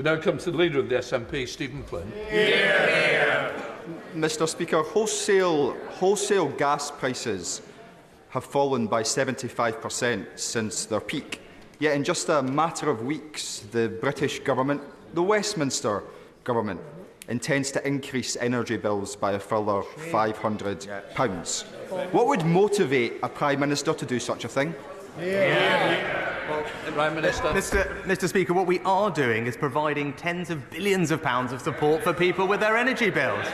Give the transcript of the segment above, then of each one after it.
We now come to the Leader of the SNP, Stephen Flynn. Mr Speaker, wholesale gas prices have fallen by 75% since their peak. Yet in just a matter of weeks, the British government, the Westminster government, intends to increase energy bills by a further £500. What would motivate a Prime Minister to do such a thing? Well, Prime Minister. Mr Speaker, what we are doing is providing tens of billions of pounds of support for people with their energy bills,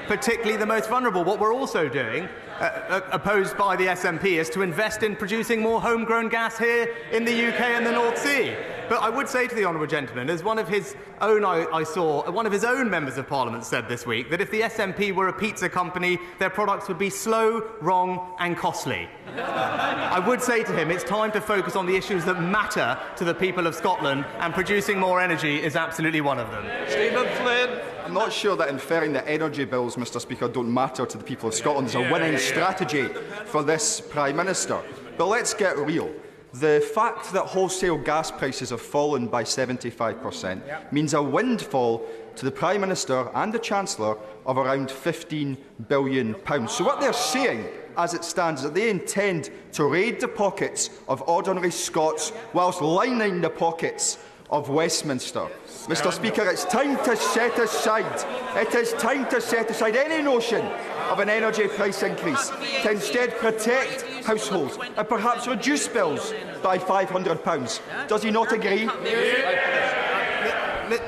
particularly the most vulnerable. What we're also doing, opposed by the SNP, is to invest in producing more homegrown gas here in the UK and the North Sea. But I would say to the honourable gentleman, as one of his own, one of his own members of Parliament said this week, that if the SNP were a pizza company, their products would be slow, wrong and costly. I would say to him, it's time to focus on the issues that matter to the people of Scotland, and producing more energy is absolutely one of them. Stephen Flynn. I'm not sure that inferring that energy bills, Mr Speaker, don't matter to the people of Scotland is a winning strategy for this Prime Minister. But let's get real. The fact that wholesale gas prices have fallen by 75% means a windfall to the Prime Minister and the Chancellor of around £15 billion. So what they're saying, as it stands, is that they intend to raid the pockets of ordinary Scots whilst lining the pockets of Westminster. Mr Speaker, it's time to set aside. It is time to set aside any notion of an energy price increase to instead protect households and perhaps reduce bills by £500. Does he not agree?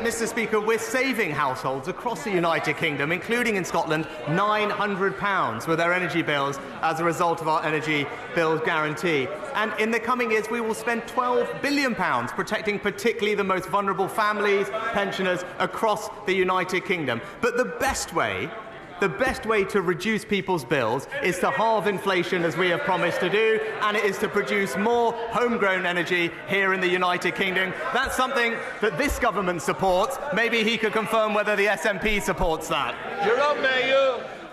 Mr Speaker, we're saving households across the United Kingdom, including in Scotland, £900 with their energy bills as a result of our energy bills guarantee. And in the coming years, we will spend £12 billion protecting particularly the most vulnerable families, pensioners across the United Kingdom. But the best way to reduce people's bills is to halve inflation, as we have promised to do, and it is to produce more homegrown energy here in the United Kingdom. That's something that this government supports. Maybe he could confirm whether the SNP supports that. You're up, Mayor.